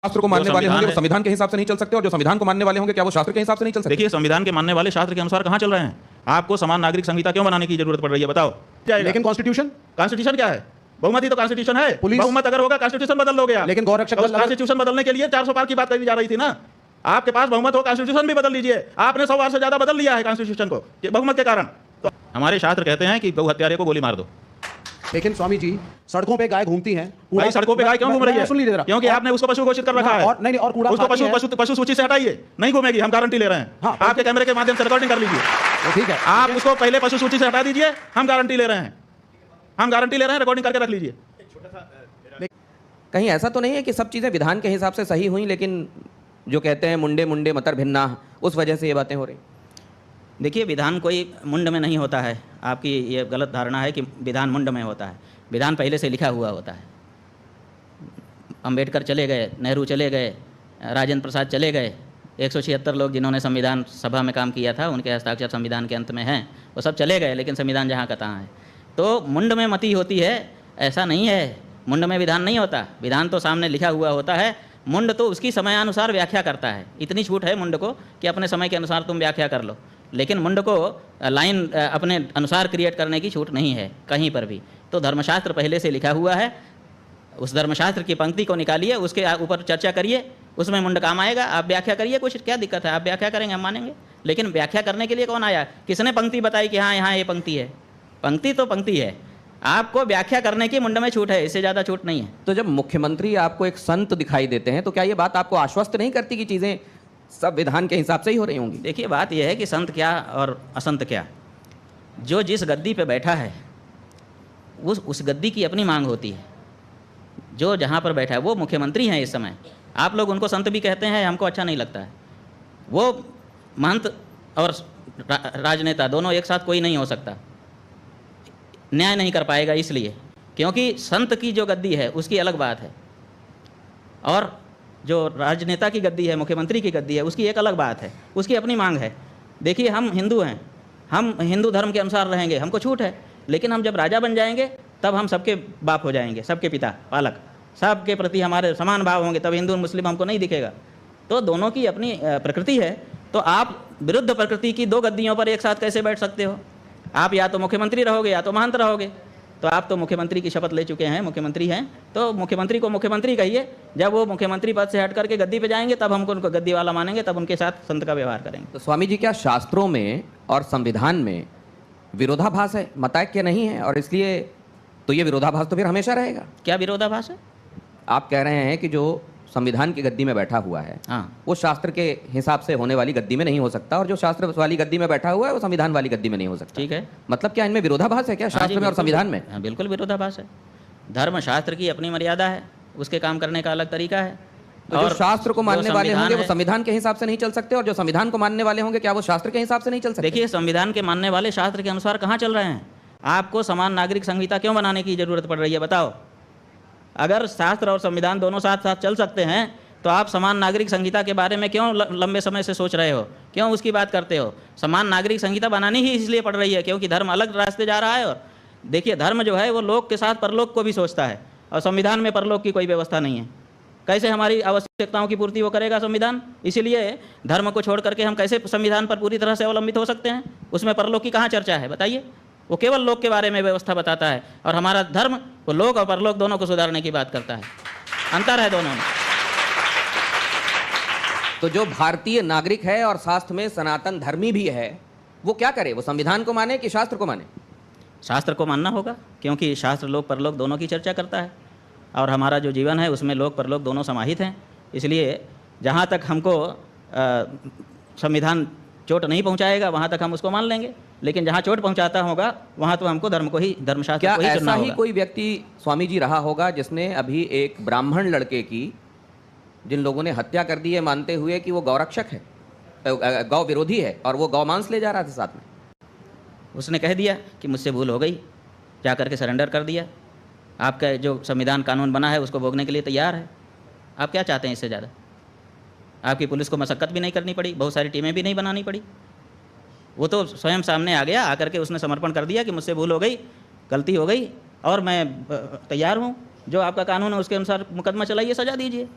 शास्त्र को मानने वाले होंगे वो संविधान के हिसाब से नहीं चल सकते, और जो संविधान को मानने वाले होंगे क्या वो शास्त्र के हिसाब से नहीं चल सकते? देखिए, संविधान के मानने वाले शास्त्र के अनुसार कहाँ चल रहे हैं? आपको समान नागरिक संहिता क्यों बनाने की जरूरत पड़ रही है, बताओ? लेकिन कॉन्स्टिट्यूशन क्या है? बहुमत ही तो कॉन्स्टिट्यूशन है। बहुमत अगर होगा कॉन्स्टिट्यूशन बदल लोगे आप। लेकिन गौरक्षक कॉन्स्टिट्यूशन बदलने के लिए 400 पार की बात करी जा रही थी ना। आपके पास बहुमत हो, कॉन्स्टिट्यूशन भी बदल लीजिए। आपने 100 बार से ज्यादा बदल लिया है कॉन्स्टिट्यूशन को बहुमत के कारण। तो हमारे शास्त्र कहते हैं कि गौ हत्यारे को गोली मार दो। लेकिन स्वामी जी, सड़कों पे गाय घूमती हैं। भाई, सड़कों पे गाय क्यों घूम रही है? सुन लीजिए जरा। क्योंकि आपने उसको पशु घोषित कर रखा है। और नहीं, और कूड़ा उसको पशु सूची से हटाइए, नहीं घूमेगी, हम गारंटी ले रहे हैं। हाँ, आपके कैमरे के माध्यम से रिकॉर्डिंग कर लीजिए। ठीक है, आप उसको पहले पशु सूची से हटा दीजिए, हम गारंटी ले रहे हैं। रिकॉर्डिंग करके रख लीजिए। कहीं ऐसा तो नहीं है कि सब चीजें विधान के हिसाब से सही हुई, लेकिन जो कहते हैं मुंडे मुंडे मतर भिन्ना, उस वजह से ये बातें हो रही? देखिए, विधान कोई मुंड में नहीं होता है। आपकी ये गलत धारणा है कि विधान मुंड में होता है। विधान पहले से लिखा हुआ होता है। अंबेडकर चले गए, नेहरू चले गए, राजेंद्र प्रसाद चले गए, 176 लोग जिन्होंने संविधान सभा में काम किया था, उनके हस्ताक्षर संविधान के अंत में हैं, वो सब चले गए, लेकिन संविधान जहाँ का तहाँ है। तो मुंड में मति होती है, ऐसा नहीं है। मुंड में विधान नहीं होता। विधान तो सामने लिखा हुआ होता है। मुंड तो उसकी समयानुसार व्याख्या करता है। इतनी छूट है मुंड को कि अपने समय के अनुसार तुम व्याख्या कर लो, लेकिन मुंड को लाइन अपने अनुसार क्रिएट करने की छूट नहीं है कहीं पर भी। तो धर्मशास्त्र पहले से लिखा हुआ है, उस धर्मशास्त्र की पंक्ति को निकालिए, उसके ऊपर चर्चा करिए, उसमें मुंड काम आएगा। आप व्याख्या करिए, कुछ क्या दिक्कत है? आप व्याख्या करेंगे, हम मानेंगे। लेकिन व्याख्या करने के लिए कौन आया? किसने पंक्ति बताई कि हाँ यहाँ ये पंक्ति है? पंक्ति तो पंक्ति है, आपको व्याख्या करने की मुंड में छूट है, इससे ज़्यादा छूट नहीं है। तो जब मुख्यमंत्री आपको एक संत दिखाई देते हैं, तो क्या ये बात आपको आश्वस्त नहीं करती कि चीज़ें सब विधान के हिसाब से ही हो रही होंगी? देखिए, बात यह है कि संत क्या और असंत क्या। जो जिस गद्दी पे बैठा है उस गद्दी की अपनी मांग होती है। जो जहाँ पर बैठा है, वो मुख्यमंत्री हैं इस समय। आप लोग उनको संत भी कहते हैं, हमको अच्छा नहीं लगता है। वो महंत और राजनेता दोनों एक साथ कोई नहीं हो सकता, न्याय नहीं कर पाएगा। इसलिए क्योंकि संत की जो गद्दी है उसकी अलग बात है, और जो राजनेता की गद्दी है, मुख्यमंत्री की गद्दी है, उसकी एक अलग बात है, उसकी अपनी मांग है। देखिए, हम हिंदू हैं, हम हिंदू धर्म के अनुसार रहेंगे, हमको छूट है। लेकिन हम जब राजा बन जाएंगे तब हम सबके बाप हो जाएंगे, सबके पिता, पालक, सबके प्रति हमारे समान भाव होंगे, तब हिंदू मुस्लिम हमको नहीं दिखेगा। तो दोनों की अपनी प्रकृति है। तो आप विरुद्ध प्रकृति की दो गद्दियों पर एक साथ कैसे बैठ सकते हो? आप या तो मुख्यमंत्री रहोगे या तो महंत रहोगे। तो आप तो मुख्यमंत्री की शपथ ले चुके हैं, मुख्यमंत्री हैं, तो मुख्यमंत्री को मुख्यमंत्री कहिए। जब वो मुख्यमंत्री पद से हट करके गद्दी पे जाएंगे तब हमको उनको गद्दी वाला मानेंगे, तब उनके साथ संत का व्यवहार करेंगे। तो स्वामी जी, क्या शास्त्रों में और संविधान में विरोधाभास है, मतैक्य नहीं है? और इसलिए तो ये विरोधाभास तो फिर हमेशा रहेगा। क्या विरोधाभास है? आप कह रहे हैं कि जो संविधान की गद्दी में बैठा हुआ है, हाँ, वो शास्त्र के हिसाब से होने वाली गद्दी में नहीं हो सकता, और जो शास्त्र वाली गद्दी में बैठा हुआ है वो संविधान वाली गद्दी में नहीं हो सकता। ठीक है। मतलब क्या इनमें विरोधाभास है क्या, शास्त्र में और संविधान में? हाँ, बिल्कुल विरोधाभास है। धर्म शास्त्र की अपनी मर्यादा है, उसके काम करने का अलग तरीका है। तो जो शास्त्र को मानने वाले होंगे वो संविधान के हिसाब से नहीं चल सकते, और जो संविधान को मानने वाले होंगे क्या वो शास्त्र के हिसाब से नहीं चल सकते? देखिए, संविधान के मानने वाले शास्त्र के अनुसार कहाँ चल रहे हैं? आपको समान नागरिक संहिता क्यों बनाने की जरूरत पड़ रही है, बताओ? अगर शास्त्र और संविधान दोनों साथ साथ चल सकते हैं तो आप समान नागरिक संहिता के बारे में क्यों लंबे समय से सोच रहे हो, क्यों उसकी बात करते हो? समान नागरिक संहिता बनानी ही इसलिए पड़ रही है क्योंकि धर्म अलग रास्ते जा रहा है। और देखिए, धर्म जो है वो लोक के साथ परलोक को भी सोचता है, और संविधान में परलोक की कोई व्यवस्था नहीं है। कैसे हमारी आवश्यकताओं की पूर्ति वो करेगा संविधान? इसीलिए धर्म को छोड़ करके हम कैसे संविधान पर पूरी तरह से अवलंबित हो सकते हैं? उसमें परलोक की कहाँ चर्चा है, बताइए? वो केवल लोक के बारे में व्यवस्था बताता है, और हमारा धर्म वो लोक और परलोक दोनों को सुधारने की बात करता है। अंतर है दोनों में। तो जो भारतीय नागरिक है और शास्त्र में सनातन धर्मी भी है, वो क्या करे? वो संविधान को माने कि शास्त्र को माने? शास्त्र को मानना होगा, क्योंकि शास्त्र लोक परलोक दोनों की चर्चा करता है, और हमारा जो जीवन है उसमें लोक परलोक दोनों समाहित हैं। इसलिए जहाँ तक हमको संविधान चोट नहीं पहुँचाएगा वहाँ तक हम उसको मान लेंगे, लेकिन जहाँ चोट पहुँचाता होगा वहाँ तो हमको धर्म को ही, धर्मशास्त्र को ही चुनना होगा। ऐसा ही कोई व्यक्ति स्वामी जी रहा होगा जिसने अभी एक ब्राह्मण लड़के की, जिन लोगों ने हत्या कर दी है मानते हुए कि वो गौरक्षक है, गौ विरोधी है, और वो गौ मांस ले जा रहा था साथ में, उसने कह दिया कि मुझसे भूल हो गई, जा करके सरेंडर कर दिया। आपका जो संविधान कानून बना है उसको भोगने के लिए तैयार है। आप क्या चाहते हैं इससे ज़्यादा? आपकी पुलिस को मशक्क़त भी नहीं करनी पड़ी, बहुत सारी टीमें भी नहीं बनानी पड़ी। वो तो स्वयं सामने आ गया, आकर के उसने समर्पण कर दिया कि मुझसे भूल हो गई, गलती हो गई, और मैं तैयार हूँ, जो आपका कानून है उसके अनुसार मुकदमा चलाइए, सजा दीजिए।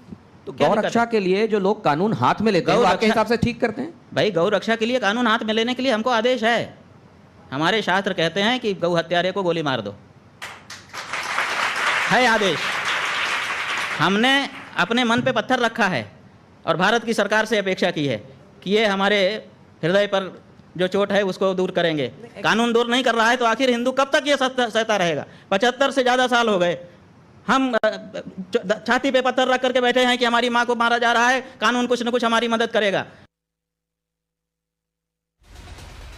तो क्या दिक्कत गौरक्षा है? के लिए जो लोग कानून हाथ में लेते हैं वो आपके गौरक्षा- हिसाब से ठीक करते हैं? भाई गौ रक्षा के लिए कानून हाथ में लेने के लिए हमको आदेश है। हमारे शास्त्र कहते हैं कि गौ हत्यारे को गोली मार दो, है आदेश। हमने अपने मन पे पत्थर रखा है और भारत की सरकार से अपेक्षा की है कि ये हमारे हृदय पर जो चोट है उसको दूर करेंगे। कानून दूर नहीं कर रहा है तो आखिर हिंदू कब तक ये सहता रहेगा? 75 से ज़्यादा साल हो गए, हम छाती पे पत्थर रख करके बैठे हैं कि हमारी माँ को मारा जा रहा है, कानून कुछ न कुछ हमारी मदद करेगा।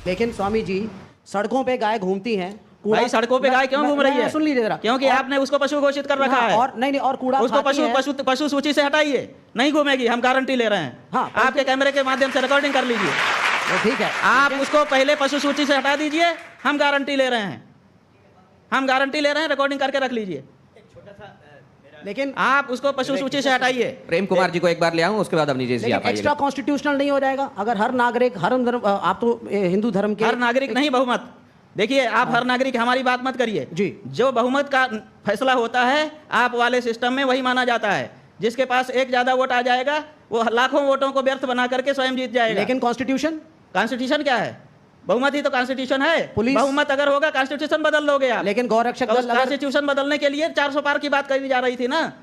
लेकिन स्वामी जी, सड़कों पे गाय घूमती हैं। भाई सड़कों पे गाय क्यों घूम रही है? सुन लीजिए जरा। क्योंकि आपने उसको पशु घोषित कर रखा है। और नहीं और कूड़ा उसको खाती है। पशु सूची से हटाइए, नहीं घूमेगी, हम गारंटी ले रहे हैं। हाँ, आपके कैमरे के माध्यम से रिकॉर्डिंग कर लीजिए। वो ठीक है, आप उसको पहले पशु सूची से हटा दीजिए, हम गारंटी ले रहे हैं, हम गारंटी ले रहे हैं, रिकॉर्डिंग करके रख लीजिए। लेकिन आप उसको पशु सूची से हटाइए। प्रेम कुमार जी को एक बार ले आऊं, उसके बाद अवनीश जी आप एक्स्ट्रा आइएगा। कॉन्स्टिट्यूशनल नहीं हो जाएगा अगर हर नागरिक हर धर्म, आप तो हिंदू धर्म के हर नागरिक नहीं, बहुमत। देखिए आप हर नागरिक, हमारी बात मत करिए जी। जो बहुमत का फैसला होता है आप वाले सिस्टम में वही माना जाता है। जिसके पास एक ज्यादा वोट आ जाएगा वो लाखों वोटों को व्यर्थ बना करके स्वयं जीत जाएगा। लेकिन कॉन्स्टिट्यूशन कॉन्स्टिट्यूशन क्या है? बहुमत ही तो कॉन्स्टिट्यूशन है। पुलिस- बहुमत अगर होगा कॉन्स्टिट्यूशन बदल लोगे आप। लेकिन गौरक्षक दल अगर कॉन्स्टिट्यूशन बदलने के लिए 400 पार की बात कही जा रही थी ना।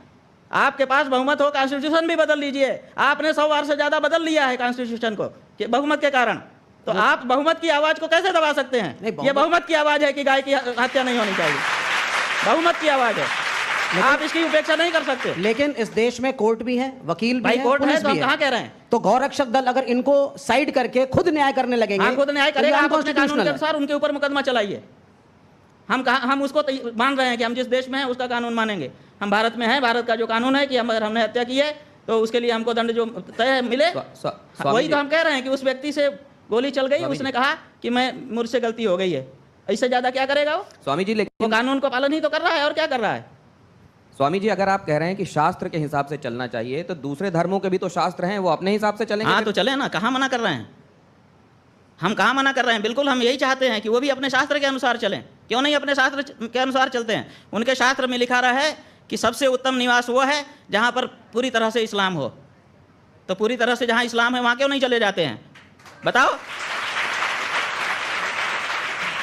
आपके पास बहुमत हो, कॉन्स्टिट्यूशन भी बदल लीजिए। आपने 100 बार से ज्यादा बदल लिया है कॉन्स्टिट्यूशन को कि बहुमत के कारण। तो आप बहुमत की आवाज को कैसे दबा सकते हैं? नहीं, ये बहुमत की आवाज है कि गाय की हत्या नहीं होनी चाहिए। बहुमत की आवाज है, आप इसकी उपेक्षा नहीं कर सकते। लेकिन इस देश में कोर्ट भी है, वकील भी भाई है, कोर्ट है पुलिस तो भी हम कहाँ कह रहे हैं? तो गौरक्षक दल अगर इनको साइड करके खुद न्याय करने लगेंगे, हाँ खुद न्याय तो ये करेगा। आप अपने कानून unconstitutional के है। अनुसार उनके ऊपर मुकदमा चलाइए। हम उसको मान रहे हैं कि हम जिस देश में हैं उसका कानून मानेंगे। हम भारत में हैं, भारत का जो कानून है कि अगर हमने हत्या की है तो उसके लिए हमको दंड जो तय मिले, वही तो हम कह रहे हैं कि उस व्यक्ति से गोली चल गई, उसने कहा कि मैं मुझसे गलती हो गई है, इससे ज्यादा क्या करेगा वो? स्वामी जी वो लेकिन कानून को पालन ही तो कर रहा है और क्या कर रहा है? स्वामी जी अगर आप कह रहे हैं कि शास्त्र के हिसाब से चलना चाहिए तो दूसरे धर्मों के भी तो शास्त्र हैं, वो अपने हिसाब से चलेंगे। हाँ तो चले ना, कहाँ मना कर रहे हैं? हम कहाँ मना कर रहे हैं? बिल्कुल हम यही चाहते हैं कि वो भी अपने शास्त्र के अनुसार चलें। क्यों नहीं अपने शास्त्र के अनुसार चलते हैं? उनके शास्त्र में लिखा रहा है कि सबसे उत्तम निवास वो है जहाँ पर पूरी तरह से इस्लाम हो। तो पूरी तरह से जहाँ इस्लाम है वहाँ क्यों नहीं चले जाते हैं? बताओ,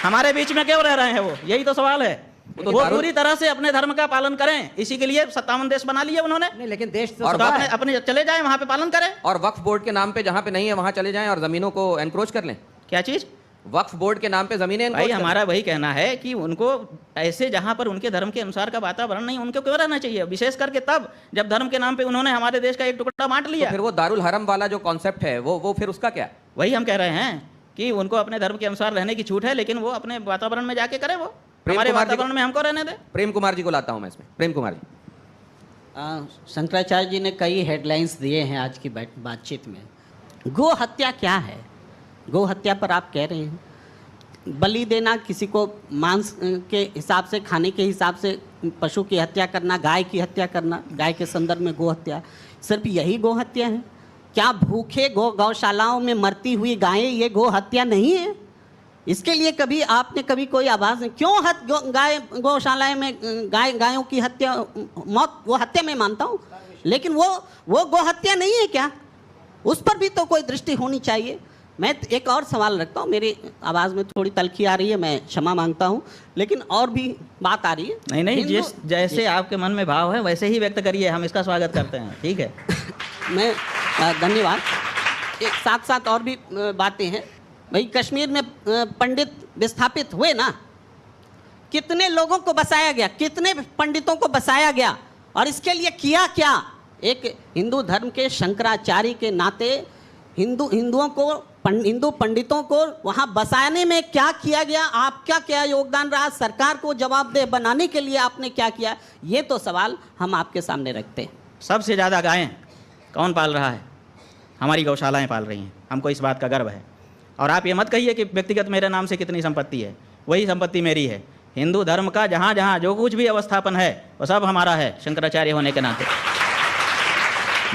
हमारे बीच में क्यों रह रहे हैं वो? यही तो सवाल है। तो वो पूरी तरह से अपने धर्म का पालन करें, इसी के लिए 57 देश बना लिए उन्होंने। नहीं, लेकिन देश तो और सदा अपने है। अपने चले जाएं वहाँ पे पालन करें। और वक्फ बोर्ड के नाम पे जहाँ पे नहीं है वहाँ चले जाएं और जमीनों को एनक्रोच कर लें। क्या चीज़? वक्फ बोर्ड के नाम पे जमीनें भाई encroach कर हमारा वही कहना है कि उनको ऐसे जहाँ पर उनके धर्म के अनुसार का वातावरण नहीं, उनको क्यों रहना चाहिए? विशेष करके तब जब धर्म के नाम पे उन्होंने हमारे देश का एक टुकड़ा बांट लें। लिया। तो फिर वो दारुल हरम वाला जो कॉन्सेप्ट है वो फिर उसका क्या? वही हम कह रहे हैं कि उनको अपने धर्म के अनुसार रहने की छूट है, लेकिन वो अपने वातावरण में जाके करे। वो हमारे कुमार जी को- वातावरण में हमको रहने दे। प्रेम कुमार जी को लाता हूँ मैं इसमें। प्रेम कुमार जी। शंकराचार्य जी ने कई हेडलाइंस दिए हैं आज की बातचीत में। गो हत्या क्या है? गो हत्या पर आप कह रहे हैं बलि देना, किसी को मांस के हिसाब से, खाने के हिसाब से पशु की हत्या करना, गाय की हत्या करना, गाय के संदर्भ में गो हत्या। सिर्फ यही गो हत्या है क्या? भूखे गौशालाओं में मरती हुई गायें ये गो हत्या नहीं है? इसके लिए कभी आपने कभी कोई आवाज़ नहीं? क्यों गाय गौशालाएं में गायों की हत्या, मौत वो हत्या मैं मानता हूँ, लेकिन वो गो हत्या नहीं है क्या? उस पर भी तो कोई दृष्टि होनी चाहिए। मैं एक और सवाल रखता हूँ, मेरी आवाज़ में थोड़ी तलखी आ रही है, मैं क्षमा मांगता हूँ, लेकिन और भी बात आ रही है। नहीं, जैसे आपके मन में भाव है वैसे ही व्यक्त करिए, हम इसका स्वागत करते हैं। ठीक है। मैं धन्यवाद। एक साथ साथ और भी बातें हैं। भाई कश्मीर में पंडित विस्थापित हुए ना, कितने लोगों को बसाया गया, कितने पंडितों को बसाया गया, और इसके लिए किया क्या? एक हिंदू धर्म के शंकराचार्य के नाते हिंदू पंडितों को वहाँ बसाने में क्या किया गया? आपका क्या योगदान रहा? सरकार को जवाबदेह बनाने के लिए आपने क्या किया? ये तो सवाल हम आपके सामने रखते हैं। सबसे ज़्यादा गायें कौन पाल रहा है? हमारी गौशालाएं पाल रही हैं। हमको इस बात का गर्व है। और आप ये मत कहिए कि व्यक्तिगत मेरे नाम से कितनी संपत्ति है, वही संपत्ति मेरी है। हिंदू धर्म का जहाँ जहाँ जो कुछ भी अवस्थापन है वो सब हमारा है, शंकराचार्य होने के नाते।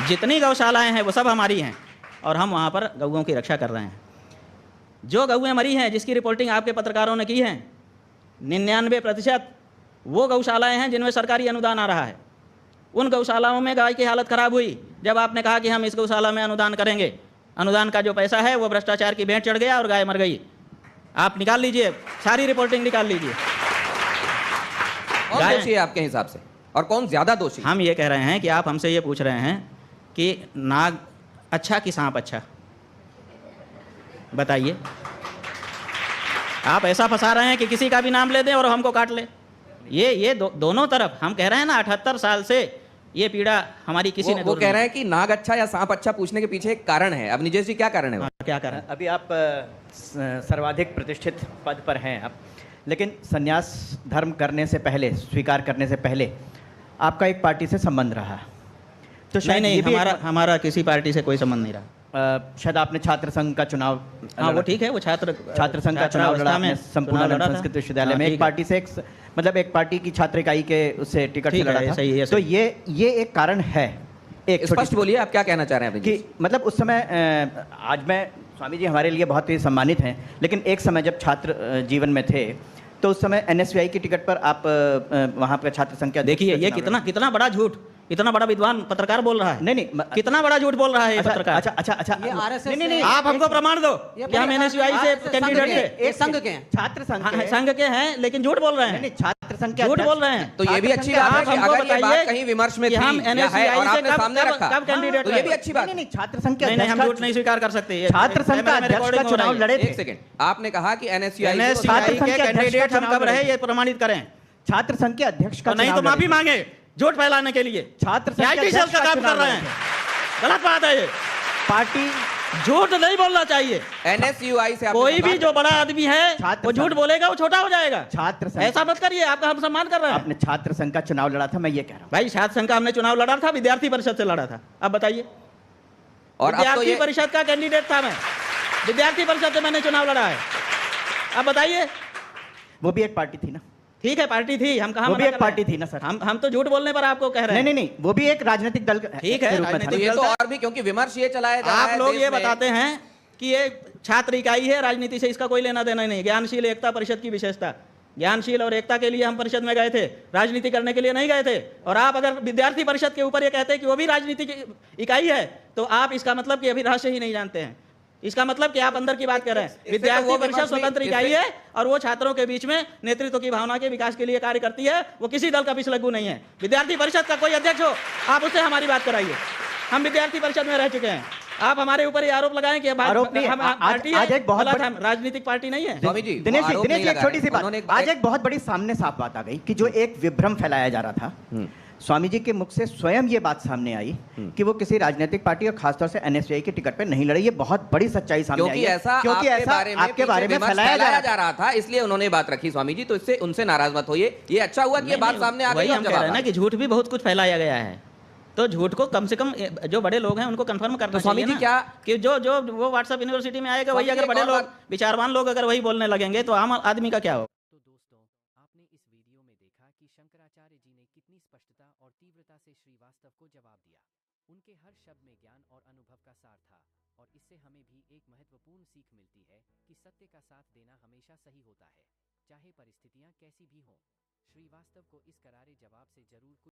जितनी गौशालाएं हैं वो सब हमारी हैं और हम वहाँ पर गौओं की रक्षा कर रहे हैं। जो गौएँ मरी हैं, जिसकी रिपोर्टिंग आपके पत्रकारों ने की है, 99% वो गौशालाएं हैं जिनमें सरकारी अनुदान आ रहा है। उन गौशालाओं में गाय की हालत खराब हुई जब आपने कहा कि हम इस गौशाला में अनुदान करेंगे। अनुदान का जो पैसा है वो भ्रष्टाचार की भेंट चढ़ गया और गाय मर गई। आप निकाल लीजिए, सारी रिपोर्टिंग निकाल लीजिए। कौन दोषी है आपके हिसाब से और कौन ज्यादा दोषी? हम ये कह रहे हैं कि आप हमसे ये पूछ रहे हैं कि नाग अच्छा कि सांप अच्छा, बताइए। आप ऐसा फंसा रहे हैं कि किसी का भी नाम ले दें और हमको काट ले। ये दोनों तरफ हम कह रहे हैं ना, 78 साल से ये पीड़ा हमारी किसी ने वो कह रहे हैं कि नाग अच्छा या सांप अच्छा पूछने के पीछे एक कारण है। अब निजेश जी क्या कारण है? क्या कारण? अभी आप सर्वाधिक प्रतिष्ठित पद पर हैं आप, लेकिन संन्यास धर्म करने से पहले, स्वीकार करने से पहले आपका एक पार्टी से संबंध रहा। तो नहीं नहीं, हमारा किसी पार्टी से कोई संबंध नहीं रहा। शायद आपने छात्र संघ का चुनाव, हाँ वो ठीक है, वो छात्र संघ का चुनाव लड़ा आपने संपूर्ण संस्कृत विश्वविद्यालय में। एक पार्टी से मतलब एक पार्टी की छात्र इकाई के उससे टिकट से लड़ा था। सही है, तो ये एक कारण है। एक स्पष्ट बोलिए, आप क्या कहना चाह रहे हैं? कि मतलब उस समय आज मैं, स्वामी जी हमारे लिए बहुत ही सम्मानित हैं, लेकिन एक समय जब छात्र जीवन में थे तो उस समय एनएसयूआई की टिकट पर आप वहाँ पर छात्र संघ, देखिए ये कितना बड़ा झूठ, इतना बड़ा विद्वान पत्रकार बोल रहा है। नहीं, कितना बड़ा झूठ बोल रहा है ये अच्छा, पत्रकार। अच्छा ये आरएसएस नहीं, आप हमको प्रमाण दो कि हम एनएसयूआई से कैंडिडेट थे। एक संघ के हैं, छात्र संघ हाँ, संघ के हैं, लेकिन झूठ बोल रहे हैं। नहीं, छात्र संघ के झूठ अध्यक्ष- बोल रहे हैं। तो ये भी अच्छी बात है कि हमको अगर ये बात बताइए कहीं विमर्श में कि थी हम या है NSUI और से आपने कब- सामने कब- रखा, कब कैंडिडेट तो ये भी रहे? अच्छी बात है। नहीं, छात्र संघ के नहीं नहीं, हम अध्यक्ष झूठ नहीं स्वीकार कर सकते। ये छात्र संघ का कैमरे में अध्यक्ष का रिकॉर्डिंग हो चुनाव रही है। लड़े थे। एक सेकंड, आपने कहा कि एनएसयूआई एनएसयूआई संघ के के अध्यक्ष कैंडिडेट का हम कब चुनाव रहे लड़े। ये प्रमाणित करें, छात्र संघ के अध्यक्ष का और नहीं तो चुनाव माफी लड़े। मांगे झूठ फैलाने के लिए। छात्र संघ के आईटी सेल अध्यक्ष का का काम कर चुनाव रहे हैं, गलत बात है ये। पार्टी झूठ नहीं बोलना चाहिए। एनएसयूआई से आपने कोई भी बात- जो बड़ा आदमी है छात्र वो झूठ संघ- बोलेगा, वो छोटा हो जाएगा। छात्र संघ ऐसा मत करिए, आपका हम सम्मान कर रहे हैं। आपने छात्र संघ का चुनाव लड़ा था, मैं ये कह रहा हूँ। भाई छात्र संघ का हमने चुनाव लड़ा था, विद्यार्थी परिषद से लड़ा था। अब बताइए, और अब तो विद्यार्थी ये परिषद का कैंडिडेट था मैं, विद्यार्थी परिषद से मैंने चुनाव लड़ा है। अब बताइए, वो भी एक पार्टी थी ना? ठीक है पार्टी थी, हम कहाँ वो भी मना एक कर रहे पार्टी हैं? थी ना सर? हम तो झूठ बोलने पर आपको कह रहे हैं। नहीं, वो भी एक राजनीतिक दल ठीक है, के रूप में था। तो ये तो और भी, क्योंकि विमर्श ये चलाया जा रहा है आप लोग देश ये में। बताते हैं कि ये छात्र इकाई है, राजनीति से इसका कोई लेना देना नहीं। ज्ञानशील एकता परिषद की विशेषता, ज्ञानशील और एकता के लिए हम परिषद में गए थे, राजनीति करने के लिए नहीं गए थे। और आप अगर विद्यार्थी परिषद के ऊपर ये कहते हैं कि वो भी राजनीति की इकाई है, तो आप इसका मतलब कि अभी रहस्य ही नहीं जानते हैं। इसका मतलब कि आप अंदर की बात कर रहे हैं। इससे विद्यार्थी तो वो परिषद विमर्श भी- स्वतंत्र इकाई है और वो छात्रों के बीच में नेतृत्व की भावना के विकास के लिए कार्य करती है। वो किसी दल का पिछलग्गू नहीं है। विद्यार्थी परिषद का कोई अध्यक्ष हो, आप उससे हमारी बात कराइए। हम विद्यार्थी परिषद में रह चुके हैं। आप हमारे ऊपर ये आरोप लगाएं कि आरोप नहीं, हम आज पार्टी है, आज एक बहुत गलत, बड़ी- हम राजनीतिक पार्टी नहीं है। स्वामी जी, दिनेश वो जी, आरोप नहीं एक लगा छोटी रहे। सी बात, उन्होंने आज एक बहुत बड़ी सामने साफ बात आ गई कि जो एक विभ्रम फैलाया जा रहा था, स्वामी जी के मुख से स्वयं ये बात सामने आई कि वो किसी राजनीतिक पार्टी और खासतौर से एनएसयूआई की टिकट पे नहीं लड़े। ये बहुत बड़ी सच्चाई सामने आई क्योंकि है। ऐसा क्योंकि आपके ऐसा बारे में आपके बारे में विमर्श फैलाया जा रहा था, इसलिए उन्होंने बात रखी। स्वामी जी, तो इससे उनसे नाराज मत होइए। ये अच्छा हुआ कि ये बात सामने आ गई। वही अब हम कह जवाब रहे हैं ना कि झूठ भी बहुत कुछ फैलाया गया है। तो झूठ को कम से कम जो बड़े लोग हैं उनको कंफर्म करना तो स्वामी चाहिए जी ना क्या- कि जो वो व्हाट्सएप यूनिवर्सिटी में आएगा वही, स्वामी जी, अगर एक बड़े और लोग, बात- विचारवान लोग अगर वही बोलने लगेंगे तो आम आदमी का क्या होगा? तो दोस्तों, आपने इस वीडियो में देखा कि शंकराचार्य जी ने कितनी स्पष्टता और तीव्रता से श्रीवास्तव को जवाब दिया। उनके हर शब्द में ज्ञान और अनुभव का सार था और इससे हमें भी एक महत्वपूर्ण सीख मिलती है कि सत्य का साथ देना हमेशा सही होता है, चाहे परिस्थितियां कैसी भी हों। श्रीवास्तव को इस करारे जवाब से जरूर कुछ